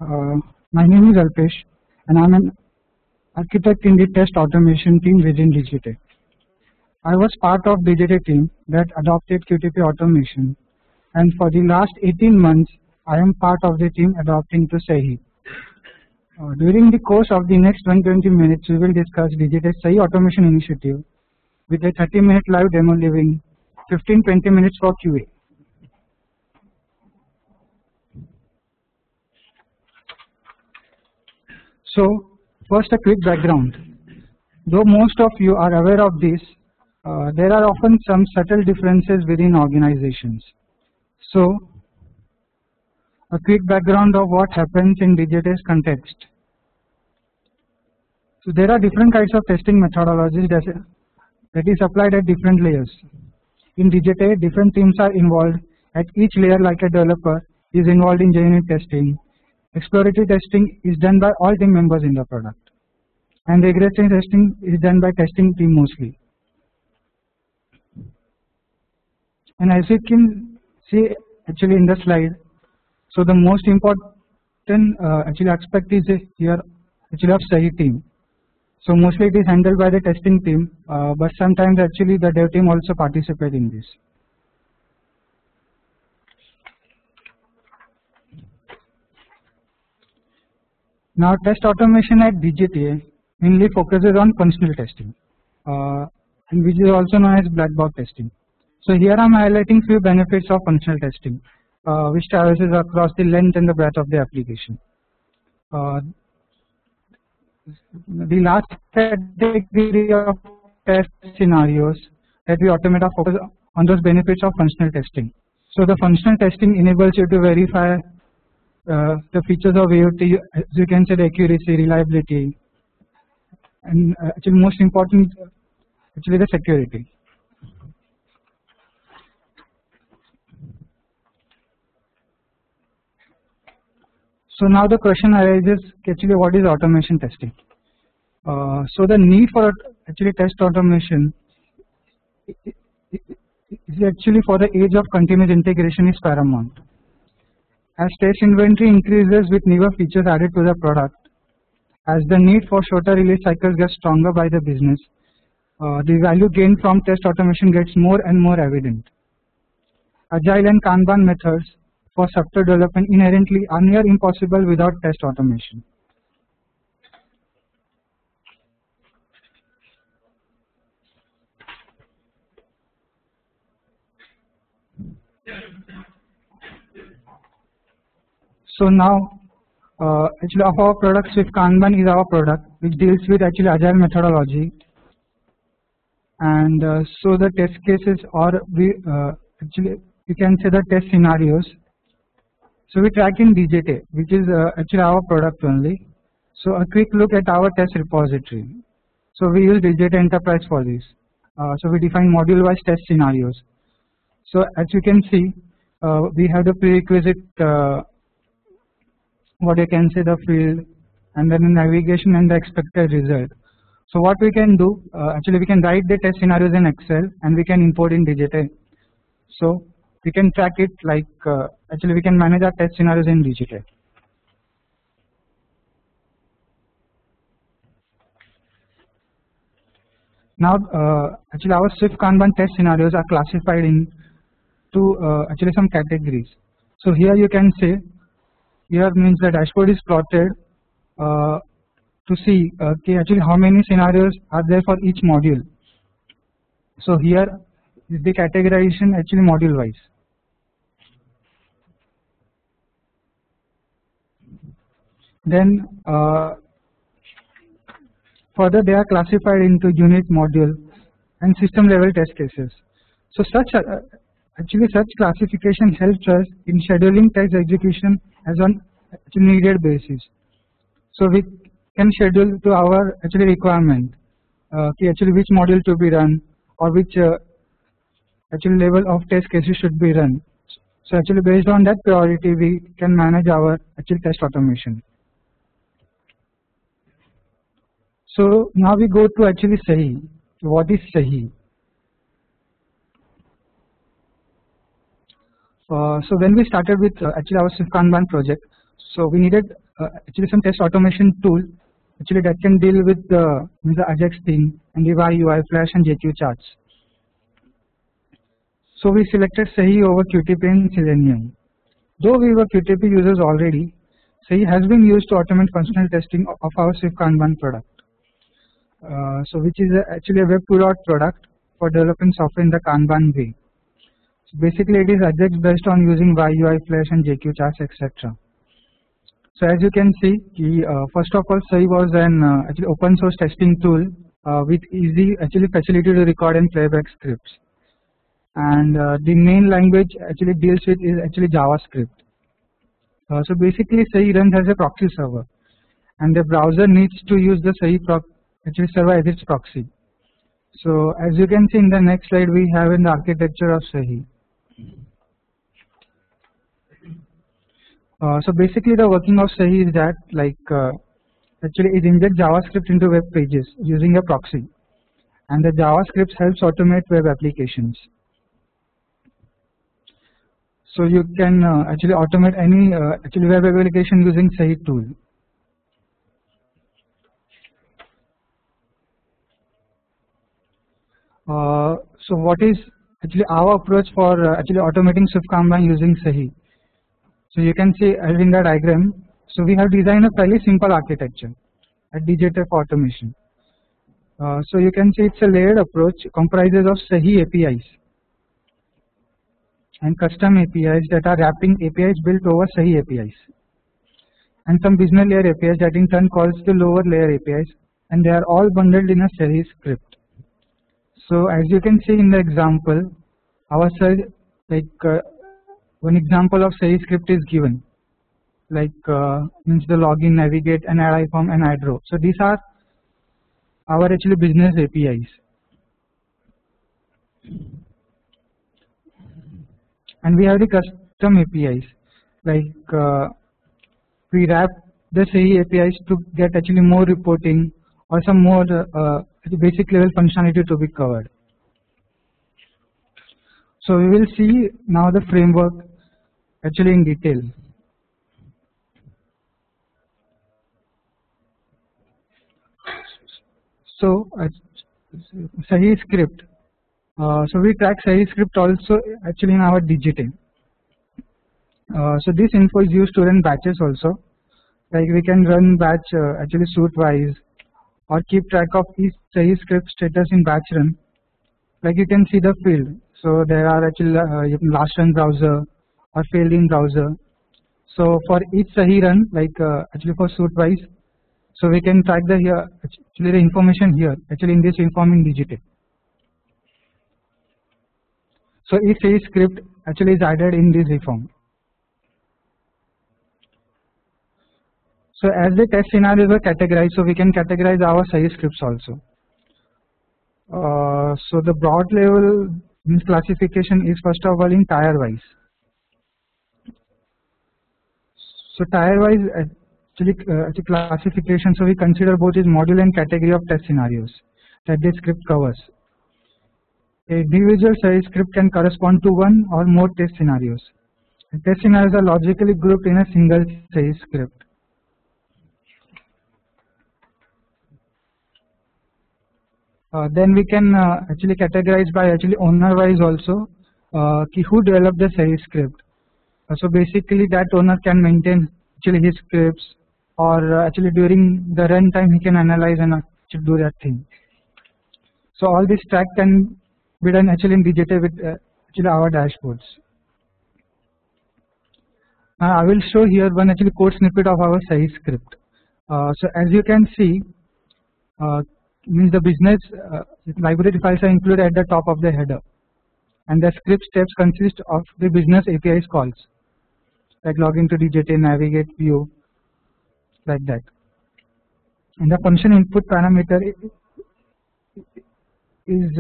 My name is Alpesh and I am an architect in the test automation team within Digite. I was part of Digite team that adopted QTP automation, and for the last 18 months I am part of the team adopting to Sahi. During the course of the next 120 minutes we will discuss Digite's Sahi automation initiative with a 30-minute live demo leaving 15-20 minutes for QA. So first a quick background. Though most of you are aware of this, there are often some subtle differences within organizations. So a quick background of what happens in Digite's context. So there are different kinds of testing methodologies that is applied at different layers. In Digite, different teams are involved at each layer, like a developer is involved in unit testing. Exploratory testing is done by all team members in the product, and regression testing is done by testing team mostly. And as you can see actually in the slide, so the most important aspect is here actually of Sahi team. So mostly it is handled by the testing team, but sometimes actually the dev team also participate in this. Now test automation at Digite mainly focuses on functional testing, and which is also known as black box testing. So here I am highlighting few benefits of functional testing, which traverses across the length and the breadth of the application. The last category of test scenarios that we automate are focused on those benefits of functional testing. So the functional testing enables you to verify the features of AOT, as you can say the accuracy, reliability, and actually most important actually the security. So now the question arises, actually what is automation testing? So the need for actually test automation is actually for the age of continuous integration is paramount. As test inventory increases with newer features added to the product, as the need for shorter release cycles gets stronger by the business, the value gained from test automation gets more and more evident. Agile and Kanban methods for software development inherently are near impossible without test automation. So now actually of our product, Swift-Kanban is our product which deals with actually agile methodology, and so the test cases or actually you can say the test scenarios. So we track in Digite, which is actually our product only. So a quick look at our test repository. So we use Digite Enterprise for this. So we define module-wise test scenarios. So as you can see, we have the prerequisite, what you can say the field, and then the navigation and the expected result. So what we can do, actually we can write the test scenarios in Excel and we can import in Digite. So we can track it like actually we can manage our test scenarios in Digite. Now actually our Swift-Kanban test scenarios are classified into actually some categories. So here you can say, here means the dashboard is plotted to see actually how many scenarios are there for each module. So here is the categorization actually module wise. Then further they are classified into unit, module, and system level test cases. So actually such classification helps us in scheduling test execution as on needed basis. So we can schedule to our actually requirement, actually which module to be run or which actually level of test cases should be run. So actually based on that priority we can manage our actual test automation. So now we go to actually Sahi. What is Sahi? So when we started with actually our Swift-Kanban project, so we needed actually some test automation tool actually that can deal with the Ajax theme and the UI, Flash and JQ charts. So we selected Sahi over QTP and Selenium. Though we were QTP users already, Sahi has been used to automate functional testing of our Swift-Kanban product. So which is actually a web tool product for developing software in the Kanban way. So basically it is Ajax based on using UI, Flash and JQ charts, etc. So as you can see, first of all, Sahi was an actually open source testing tool with easy facility to record and playback scripts. And the main language actually deals with is actually JavaScript. So basically Sahi runs as a proxy server, and the browser needs to use the Sahi server as its proxy. So as you can see in the next slide, we have in the architecture of Sahi. So basically the working of Sahi is that it injects JavaScript into web pages using a proxy, and the JavaScript helps automate web applications. So you can actually automate any web application using Sahi tool. So what is actually our approach for automating Swift-Kanban using Sahi? So you can see in the diagram. So we have designed a fairly simple architecture at Digite for automation. So you can see it's a layered approach, comprises of Sahi APIs and custom APIs that are wrapping APIs built over Sahi APIs, and some business layer APIs that in turn calls the lower layer APIs, and they are all bundled in a Sahi script. So as you can see in the example, our one example of Sahi script is given, means the login, navigate, and add eForm and add row. So these are our business APIs. And we have the custom APIs, we wrap the Sahi APIs to get more reporting or some more basic level functionality to be covered. So we will see now the framework in detail. So Sahi script. So we track Sahi script also in our Digite. So this info is used to run batches also. We can run batch suite wise, or keep track of each Sahi script status in batch run. You can see the field. So there are last run browser or failed in browser. So for each Sahi run, for suite wise, so we can track the the information here in this eForm in Digite. So each Sahi script is added in this eForm. So as the test scenarios are categorized, so we can categorize our Sahi scripts also. So the broad level classification is first of all in tier wise. So tier wise classification, so we consider both its module and category of test scenarios that this script covers. A individual Sahi script can correspond to one or more test scenarios. The test scenarios are logically grouped in a single Sahi script. Then we can categorize by owner wise also, who developed the Sahi script. So basically that owner can maintain his scripts, or during the runtime he can analyze and do that thing. So all this track can be done in Digite with our dashboards. I will show here one code snippet of our Sahi script. So as you can see, the business library files are included at the top of the header, and the script steps consist of the business APIs calls, login to Digite, navigate, view, like that. And the function input parameter is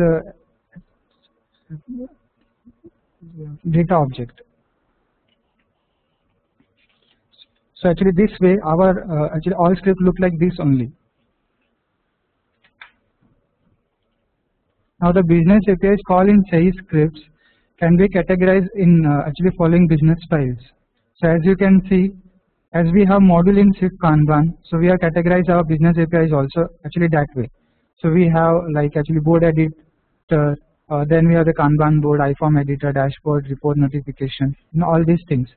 data object. So this way our all scripts look like this only. Now the business APIs call in Sahi scripts can be categorized in following business files. So as you can see, as we have module in Swift-Kanban, so we have categorized our business APIs also actually that way. So we have like actually board editor, then we have the Kanban board, eForm editor, dashboard, report notification, all these things.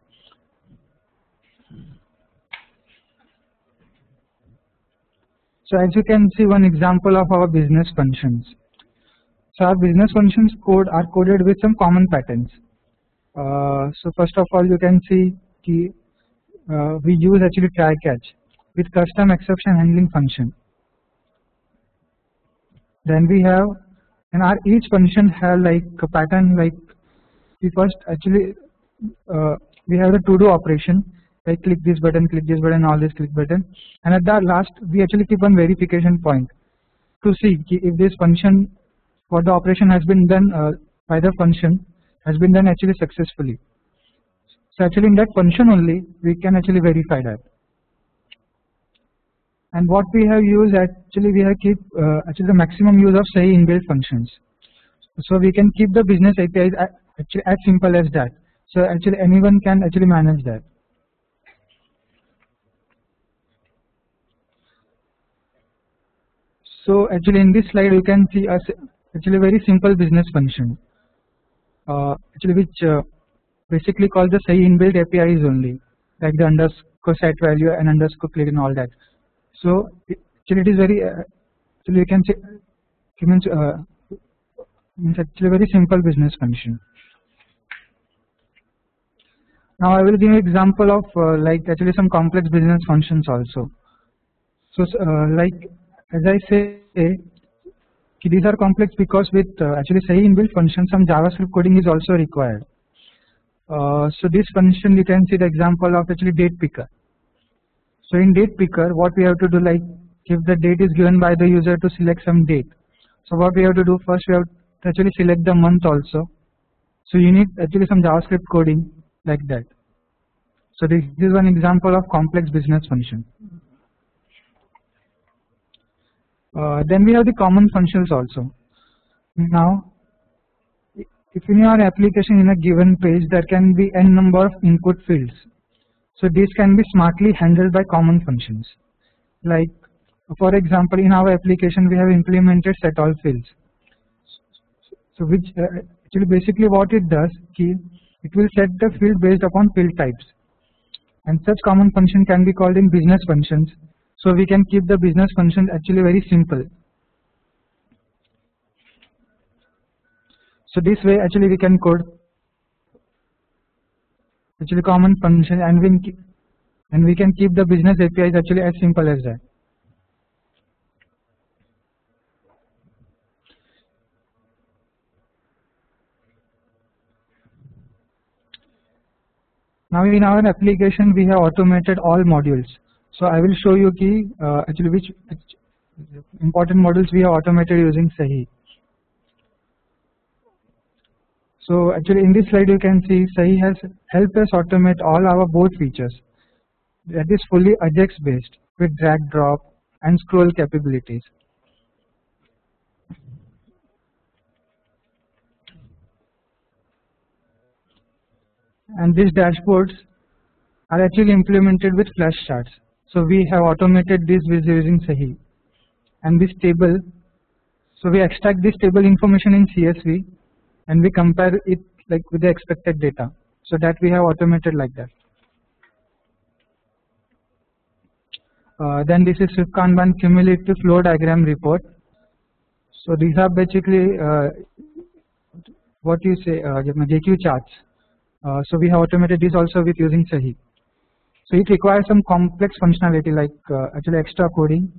So as you can see, one example of our business functions. So our business functions code are coded with some common patterns. So first of all, you can see we use actually try catch with custom exception handling function. Then we have, and our each function have like a pattern, like we first actually we have the TODO operation, like click this button, all this click button, and at the last we actually keep one verification point to see if this function, what the operation has been done by the function has been done actually successfully. So actually in that function only we can actually verify that. And what we have used, actually we have keep actually the maximum use of Sahi inbuilt functions. So we can keep the business APIs actually as simple as that. So actually anyone can actually manage that. So actually in this slide you can see actually very simple business function, actually which basically called the Sahi inbuilt APIs only, like the underscore set value and underscore click and all that. So actually it is very actually you can say means actually very simple business function. Now I will give an example of like actually some complex business functions also. So like as I say, these are complex because with actually Sahi inbuilt function, some JavaScript coding is also required. So this function you can see the example of actually date picker. So in date picker, what we have to do, like if the date is given by the user to select some date, so what we have to do, first we have to actually select the month also. So you need actually some JavaScript coding like that. So this is one example of complex business function. Then we have the common functions also. Now, if in your application in a given page there can be n number of input fields. So these can be smartly handled by common functions. Like for example, in our application we have implemented set all fields. So which actually basically what it does, it will set the field based upon field types. And such common function can be called in business functions. So we can keep the business function actually very simple. So this way actually we can code actually common function and we can keep the business APIs actually as simple as that. Now in our application we have automated all modules. So I will show you actually which important modules we have automated using Sahi. So actually in this slide you can see Sahi has helped us automate all our board features. That is fully Ajax based with drag, drop and scroll capabilities. And these dashboards are actually implemented with flash charts. So we have automated this with using Sahi. And this table, so we extract this table information in CSV and we compare it like with the expected data. So that we have automated like that. Then this is Swift-Kanban cumulative flow diagram report. So these are basically what you say JQ charts. So we have automated this also with using Sahi. So it requires some complex functionality like actually extra coding.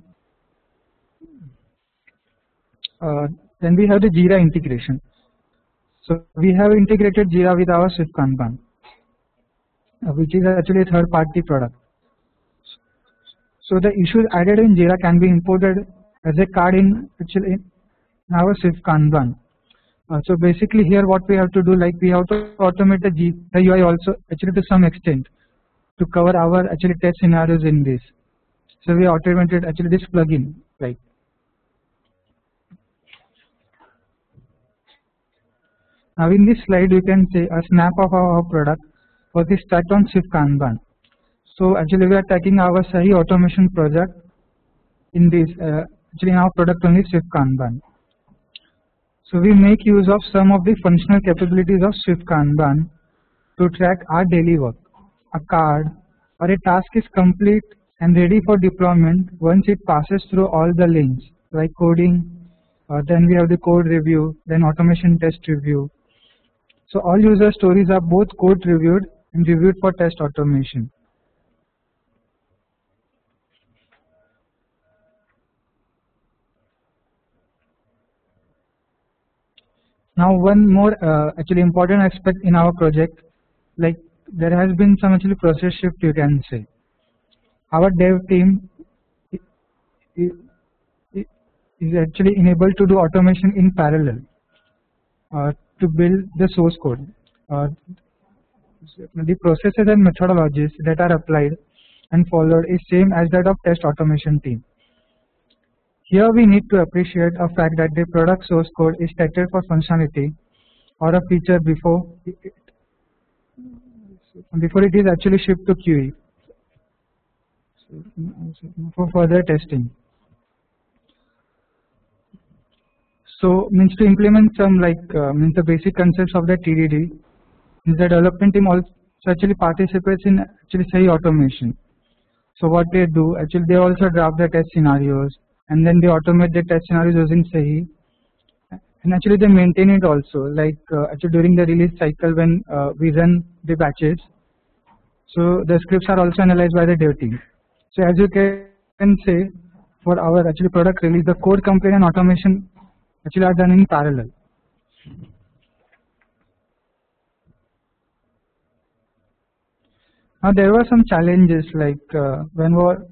Then we have the JIRA integration. So we have integrated JIRA with our Swift-Kanban, which is actually a third-party product. So the issues added in JIRA can be imported as a card in our Swift-Kanban. So basically here what we have to do, like we have to automate the UI also actually to some extent to cover our actually test scenarios in this. So we automated actually this plugin, right? Now in this slide you can see a snap of our product for this start on Swift-Kanban. So actually we are taking our Sahi automation project in this actually in our product only Swift-Kanban. So we make use of some of the functional capabilities of Swift-Kanban to track our daily work. A card or a task is complete and ready for deployment once it passes through all the lanes like coding, then we have the code review, then automation test review. So all user stories are both code reviewed and reviewed for test automation. Now one more actually important aspect in our project, like there has been some actually process shift, you can say. Our dev team is actually enabled to do automation in parallel to build the source code. The processes and methodologies that are applied and followed is same as that of test automation team. Here we need to appreciate a fact that the product source code is tested for functionality or a feature before it is actually shipped to QE for further testing. So means to implement some like means the basic concepts of the TDD, means the development team also actually participates in actually Sahi automation. So what they do, actually they also draft the test scenarios and then they automate the test scenarios using Sahi, and actually they maintain it also, like actually during the release cycle when we run the batches. So the scripts are also analyzed by the dev team. So as you can say, for our actually product release, the code completion and automation actually are done in parallel. Now there were some challenges like when we were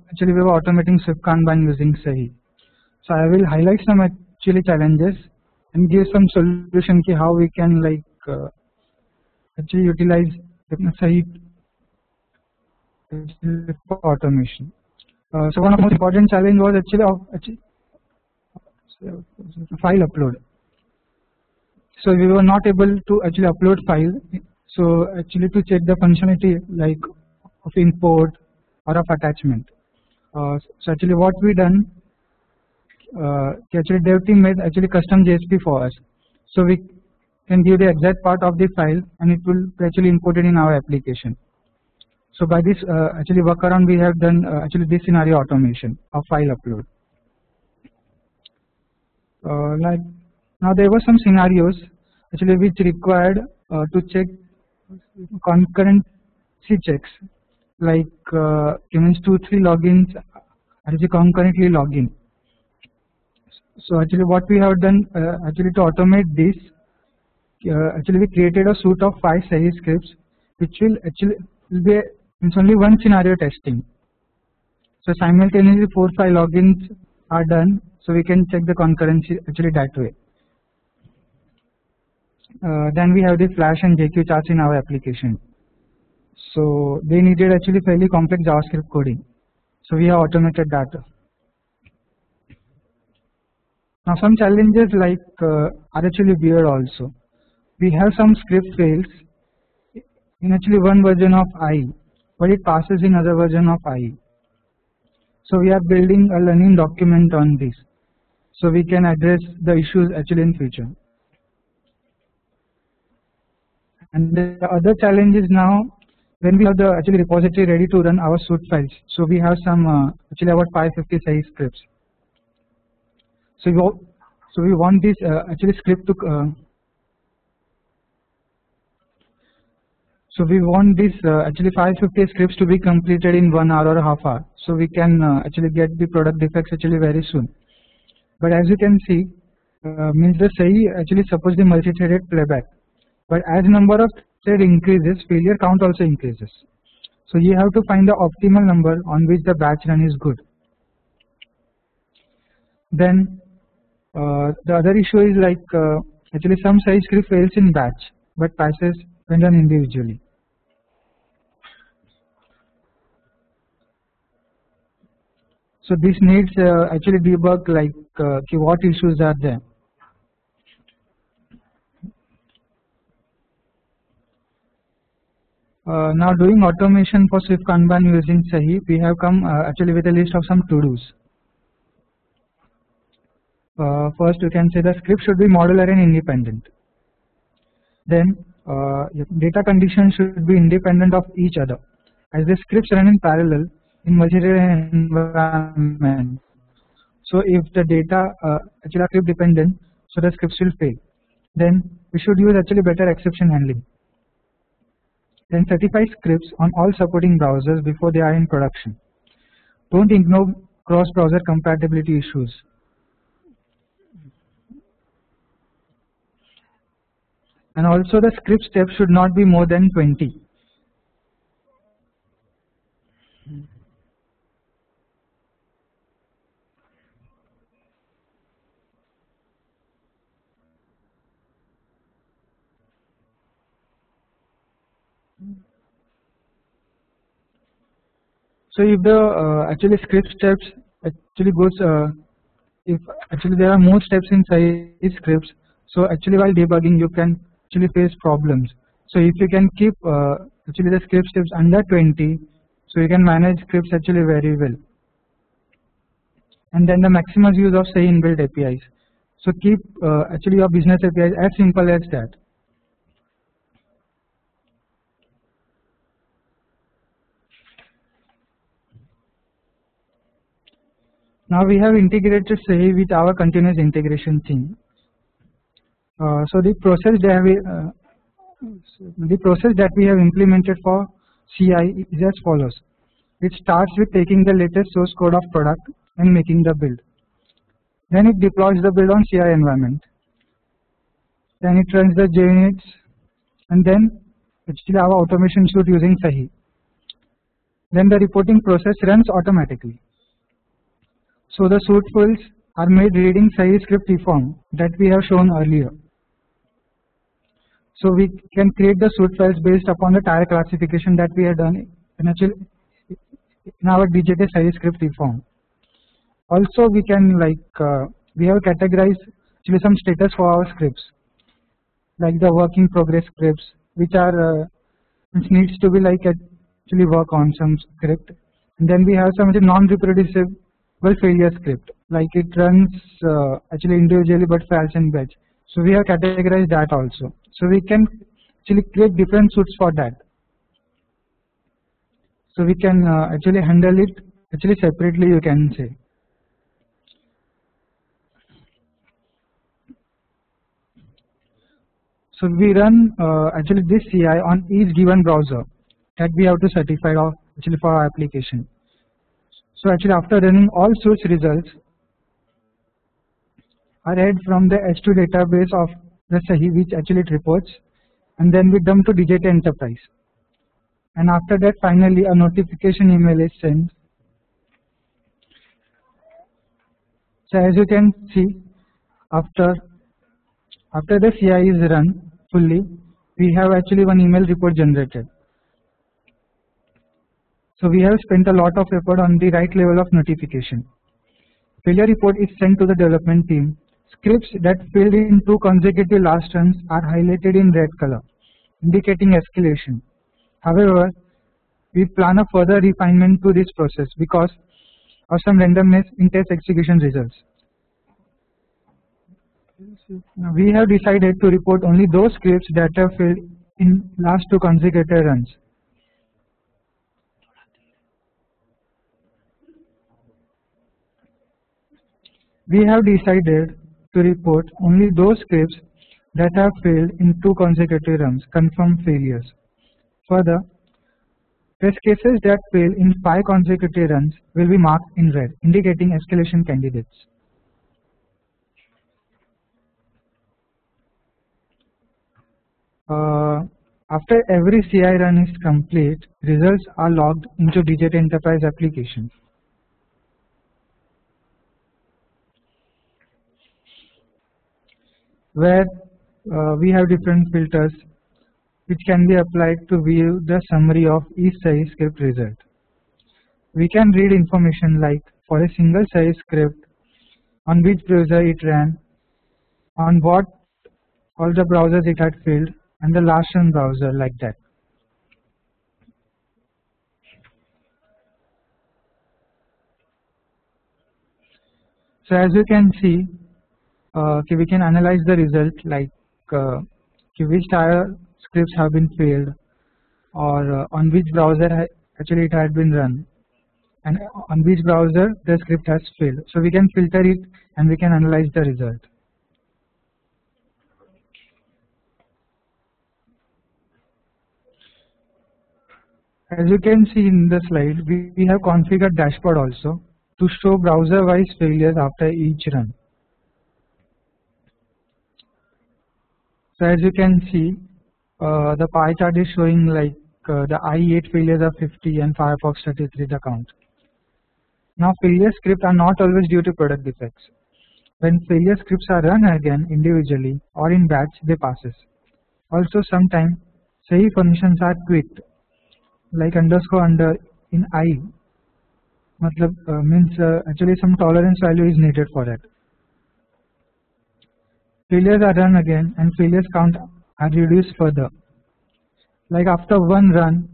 automating Swift-Kanban using Sahi. So I will highlight some actually challenges and give some solution ki how we can like actually utilize Sahi for automation. So one of the most important challenge was actually file upload. So we were not able to actually upload file. So actually to check the functionality like of import or of attachment. So actually what we done, actually dev team made actually custom JSP for us. So we can give the exact part of the file and it will be actually imported in our application. So by this actually workaround we have done actually this scenario automation of file upload. Like now there were some scenarios actually which required to check concurrency checks, like means 2-3 logins actually concurrently login. So actually what we have done actually to automate this, actually we created a suite of 5 Sahi scripts which will actually be means only one scenario testing. So simultaneously 4-5 logins are done, so we can check the concurrency actually that way. Then we have the Flash and JQ charts in our application. So they needed actually fairly complex JavaScript coding. So we have automated that. Now some challenges like are actually weird also. We have some script fails in actually one version of IE, but it passes in other version of IE. So we are building a learning document on this, so we can address the issues actually in future. And the other challenge is now when we have the actually repository ready to run our suite files. So we have some actually about 550 Sahi scripts. So we want this actually script to actually 550 scripts to be completed in 1 hour or half hour. So we can actually get the product defects actually very soon. But as you can see, means the Sahi actually supports the multi-threaded playback. But as number of thread increases, failure count also increases. So you have to find the optimal number on which the batch run is good. Then the other issue is like actually some Sahi script fails in batch but passes when done individually. So this needs actually debug like what issues are there. Now doing automation for Swift-Kanban using Sahi, we have come actually with a list of some to-dos. First, you can say the script should be modular and independent. Then data conditions should be independent of each other, as the scripts run in parallel in multi-threaded environment. So if the data actually are script dependent, so the scripts will fail. Then we should use actually better exception handling. Then certify scripts on all supporting browsers before they are in production. Don't ignore cross-browser compatibility issues. And also the script steps should not be more than 20. So if the actually script steps actually goes, if actually there are more steps in Sahi scripts, so actually while debugging you can actually face problems. So if you can keep actually the script steps under 20, so you can manage scripts actually very well. And then the maximum use of Sahi inbuilt APIs. So keep actually your business APIs as simple as that. Now we have integrated Sahi with our continuous integration theme. So the process that we have implemented for CI is as follows. It starts with taking the latest source code of product and making the build. Then it deploys the build on CI environment. Then it runs the JUnits, and then actually our automation suite using Sahi. Then the reporting process runs automatically. So the suite files are made reading Sahi Script eForm that we have shown earlier. So we can create the suite files based upon the tire classification that we have done in our Digite Sahi Script eForm. Also we can we have categorized actually some status for our scripts, like the work in progress scripts, which are which needs to be actually work on some script. And then we have some non-reproducible failure script, like it runs actually individually but fails in batch. So we have categorized that also. So we can actually create different suites for that. So we can actually handle it actually separately, you can say. So we run actually this CI on each given browser that we have to certify actually for our application. So actually after running all source results are read from the H2 database of the Sahi, which actually it reports, and then we dump to Digite Enterprise. And after that finally a notification email is sent. So as you can see, after the CI is run fully, we have actually one email report generated. So we have spent a lot of effort on the right level of notification. Failure report is sent to the development team. Scripts that failed in 2 consecutive last runs are highlighted in red color, indicating escalation. However, we plan a further refinement to this process because of some randomness in test execution results. We have decided to report only those scripts that have failed in last 2 consecutive runs. We have decided to report only those scripts that have failed in 2 consecutive runs, confirmed failures. Further, test cases that fail in 5 consecutive runs will be marked in red, indicating escalation candidates. After every CI run is complete, results are logged into Digite Enterprise application. Where we have different filters which can be applied to view the summary of each Sahi script result. We can read information like for a single Sahi script, on which browser it ran, on what all the browsers it had failed, and the last run browser, like that. So as you can see, we can analyze the result like which tire scripts have been failed, or on which browser actually it had been run, and on which browser the script has failed. So we can filter it and we can analyze the result. As you can see in the slide, we have configured dashboard also to show browser-wise failures after each run. So as you can see, the pie chart is showing like the IE8 failures are 50 and Firefox 33 the count. Now failure scripts are not always due to product defects. When failure scripts are run again individually or in batch, they passes. Also sometimes Sahi functions are tweaked, like underscore under in I, means actually some tolerance value is needed for that. Failures are run again and failures count are reduced further. Like after one run,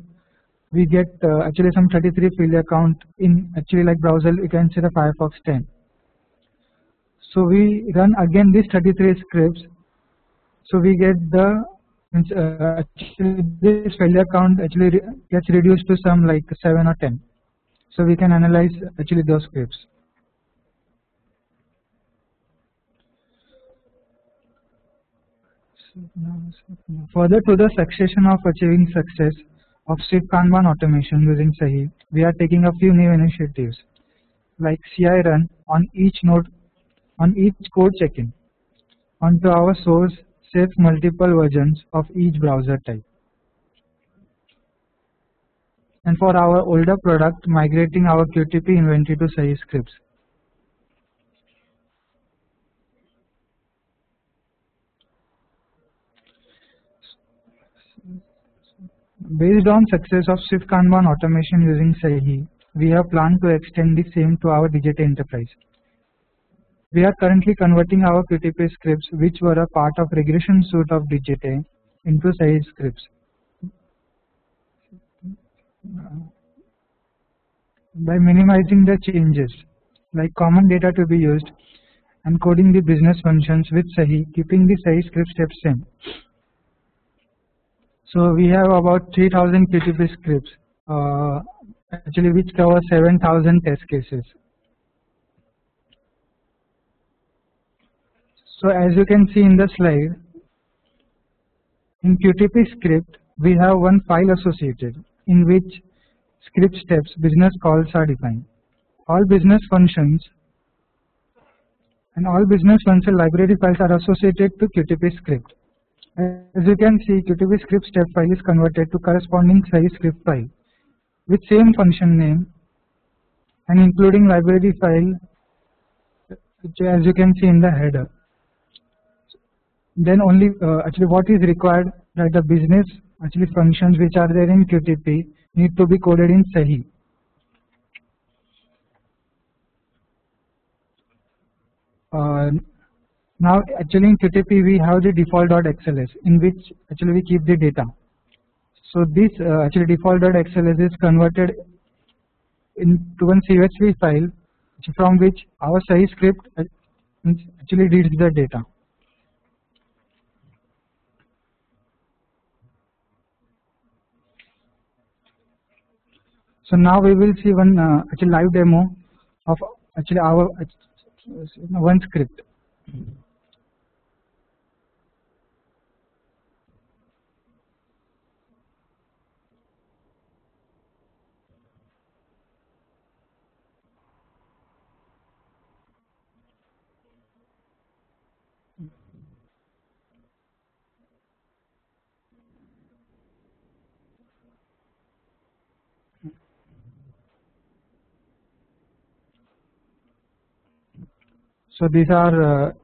we get actually some 33 failure count in actually like browser, you can see the Firefox 10. So we run again these 33 scripts, so we get the actually this failure count actually gets reduced to some like 7 or 10. So we can analyze actually those scripts. Further to the succession of achieving success of Swift-Kanban automation using Sahi, we are taking a few new initiatives like CI run on each node, on each code check-in onto our source saves multiple versions of each browser type. And for our older product, migrating our QTP inventory to Sahi scripts. Based on success of Swift-Kanban automation using Sahi, we have planned to extend the same to our Digite enterprise. We are currently converting our QTP scripts, which were a part of regression suite of Digite, into Sahi scripts. By minimizing the changes, like common data to be used, and coding the business functions with Sahi, keeping the Sahi script steps same. So we have about 3000 QTP scripts, actually which cover 7000 test cases. So as you can see in the slide, in QTP script, we have one file associated in which script steps business calls are defined. All business functions and all business function library files are associated to QTP script. As you can see, QTP script step file is converted to corresponding Sahi script file with same function name and including library file, which as you can see in the header. Then only actually what is required that the business actually functions which are there in QTP need to be coded in Sahi. Now actually in QTP we have the default.xls in which actually we keep the data. So this actually default.xls is converted into one CSV file from which our Sahi script actually reads the data. So now we will see one actually live demo of actually our one script. So these are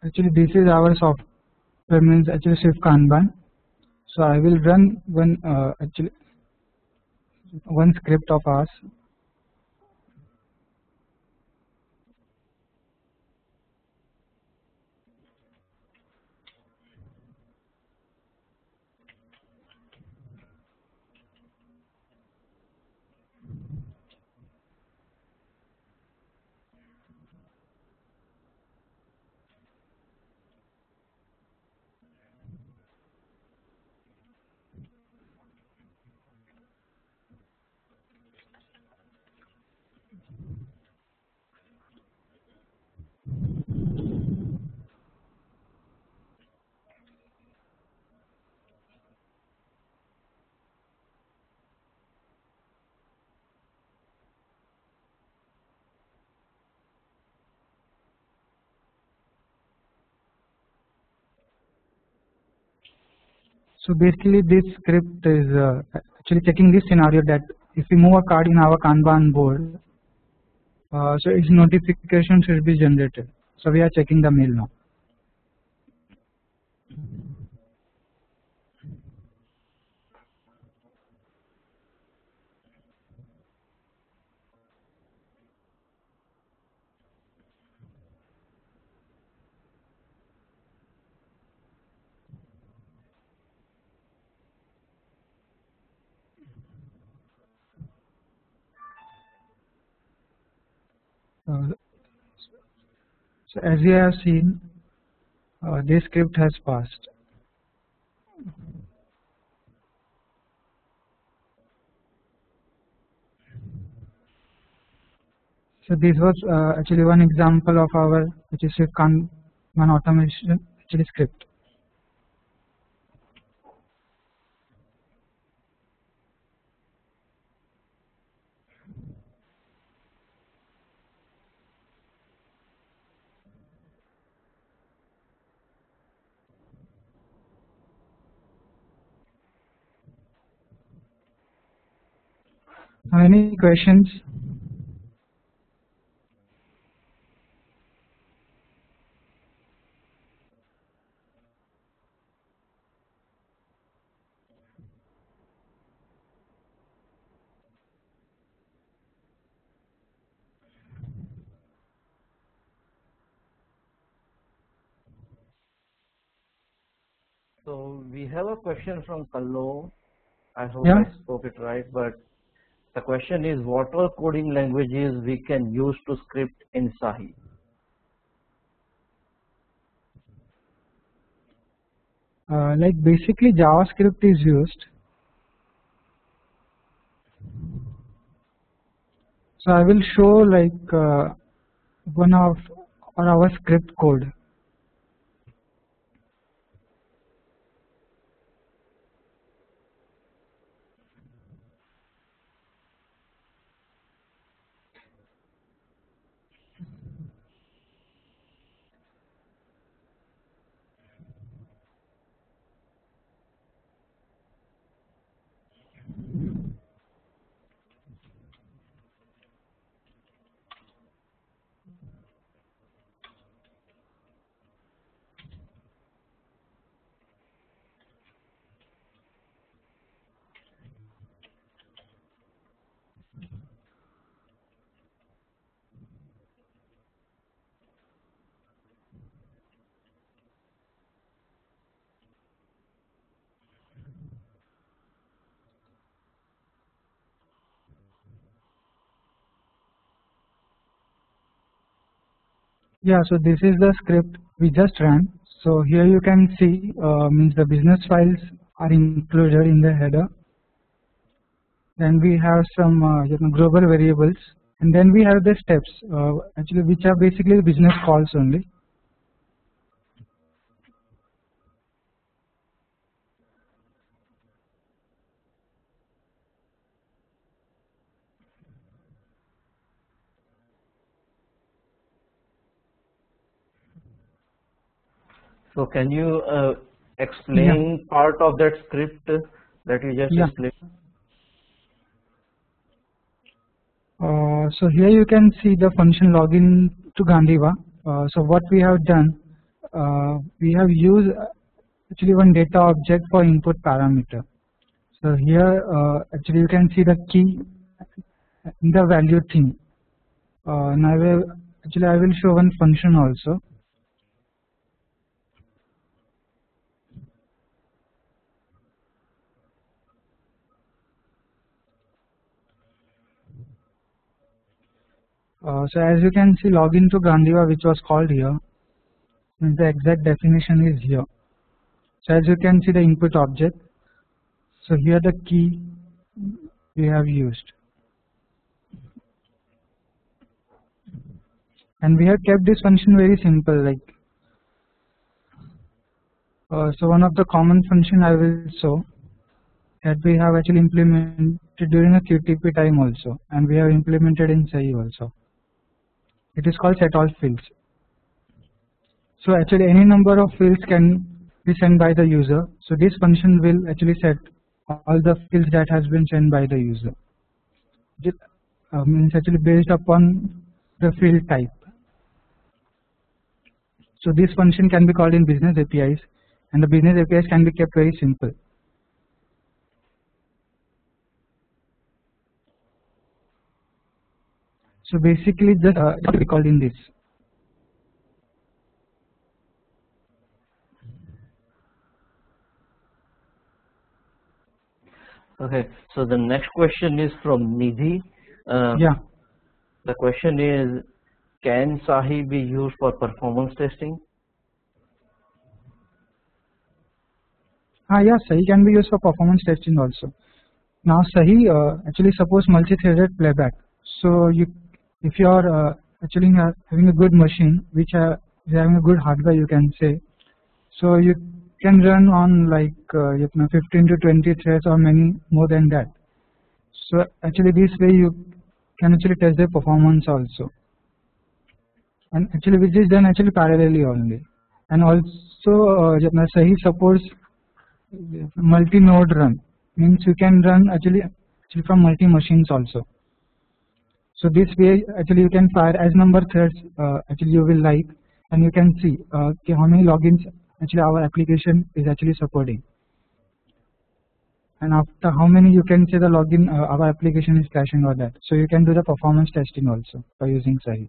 actually this is our software, means actually Swift-Kanban. So I will run one actually one script of ours. So basically this script is actually checking this scenario that if we move a card in our Kanban board, so its notification should be generated. So we are checking the mail now. So as you have seen, this script has passed. So this was actually one example of our which is Swift-Kanban automation actually script. Any questions? So we have a question from Kallo. I hope Yeah. I spoke it right, but the question is what all coding languages we can use to script in Sahi? Like basically JavaScript is used. So I will show like one of our script code. Yeah, so this is the script we just ran. So here you can see means the business files are included in the header. Then we have some global variables, and then we have the steps actually which are basically business calls only. So can you explain part of that script that you just explained? So here you can see the function login to Gandhiva. So what we have done, we have used actually one data object for input parameter. So here actually you can see the key in the value thing. Now I will show one function also. So as you can see, login to Gandhiva, which was called here, means the exact definition is here. So as you can see the input object, so here the key we have used. And we have kept this function very simple, like so one of the common function I will show that we have actually implemented during a QTP time also, and we have implemented in Sahi also. It is called set all fields. So actually any number of fields can be sent by the user. So this function will actually set all the fields that has been sent by the user. It means actually based upon the field type. So this function can be called in business APIs, and the business APIs can be kept very simple. So basically just it can be called in this. Okay, so the next question is from Nidhi. Yeah. The question is, can Sahi be used for performance testing? Yeah, Sahi can be used for performance testing also. Now Sahi actually supports multi-threaded playback. So if you are actually having a good machine which is having a good hardware, you can say, so you can run on like 15 to 20 threads or many more than that. So actually this way you can actually test the performance also, and actually which is done actually parallelly only. And also Sahi supports multi-node run, means you can run actually from multi-machines also. So this way actually you can fire as number threads actually you will like, and you can see how many logins actually our application is actually supporting, and after how many you can say the login our application is crashing or that. So you can do the performance testing also by using Sahi.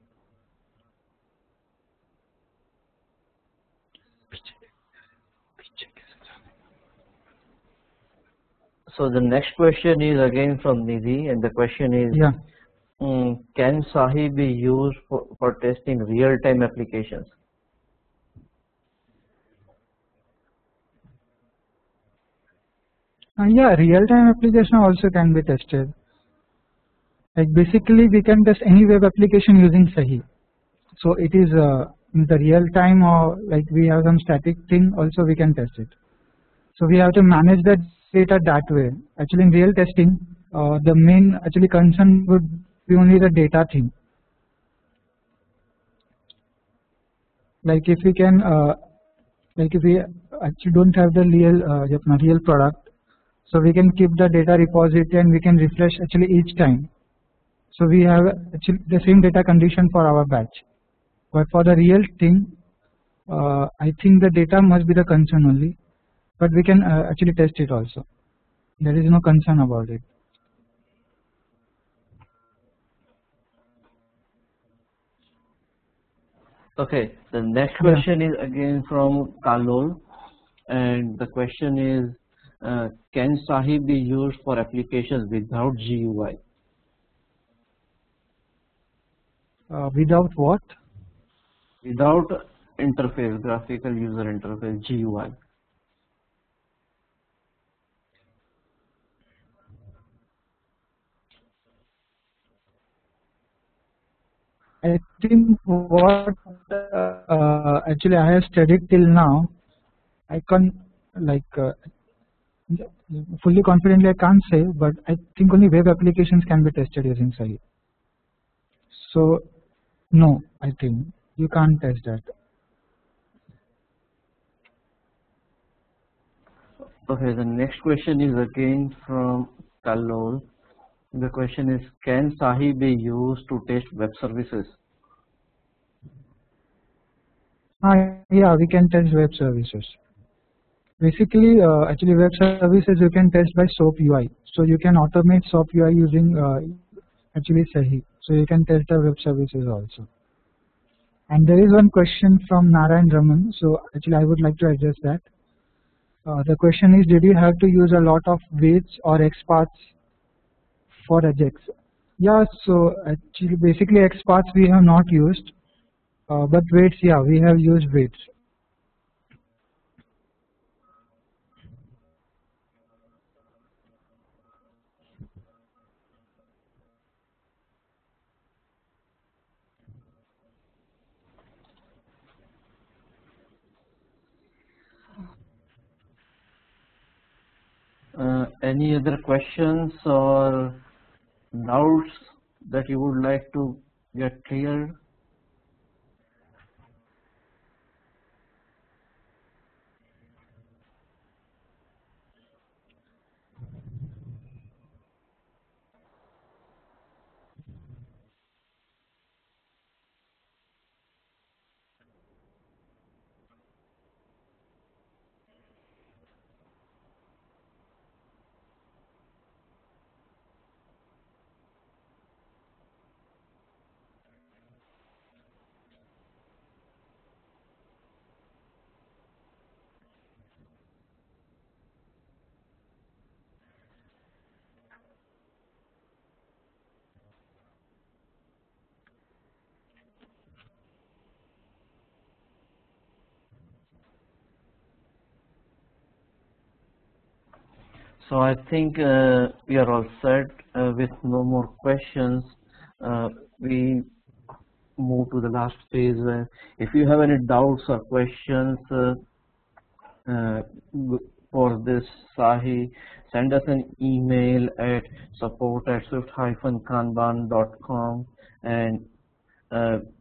So the next question is again from Nidhi, and the question is, Yeah. Can Sahi be used for testing real-time applications? Yeah, real-time application also can be tested. Like basically we can test any web application using Sahi. So it is in the real time, or like we have some static thing also we can test it. So we have to manage the data that way. Actually in real testing the main actually concern would be only the data thing. Like if we can like if we actually don't have the real product, so we can keep the data repository and we can refresh actually each time. So we have actually the same data condition for our batch. But for the real thing, I think the data must be the concern only, but we can actually test it also. There is no concern about it. Okay, the next question is again from Kalol, and the question is, can Sahi be used for applications without GUI? Without what? Without interface, graphical user interface, GUI. I think what actually I have studied till now, I can't like fully confidently I can't say, but I think only web applications can be tested using Sahi. So no, I think you can't test that. Okay, the next question is again from Kalol. The question is, can Sahi be used to test web services? Yeah, we can test web services. Basically, actually web services you can test by SOAP UI. So you can automate SOAP UI using actually Sahi. So you can test the web services also. And there is one question from Narayan Raman. So actually I would like to address that. The question is, did you have to use a lot of waits or XPaths for Ajax? Yeah, so actually basically XPaths we have not used, but waits, yeah, we have used waits. Any other questions or doubts that you would like to get cleared? So I think we are all set with no more questions. We move to the last phase. If you have any doubts or questions for this Sahi, send us an email at support@swift-kanban.com, and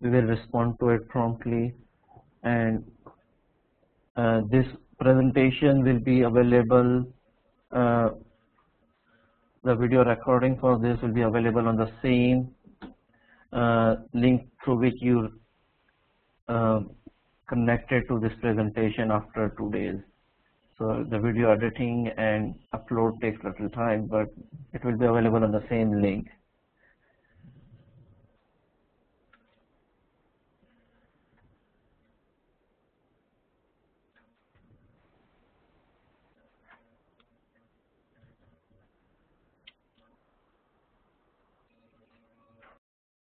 we will respond to it promptly. And this presentation will be available, the video recording for this will be available on the same link through which you connected to this presentation after 2 days. So the video editing and upload takes little time, but it will be available on the same link.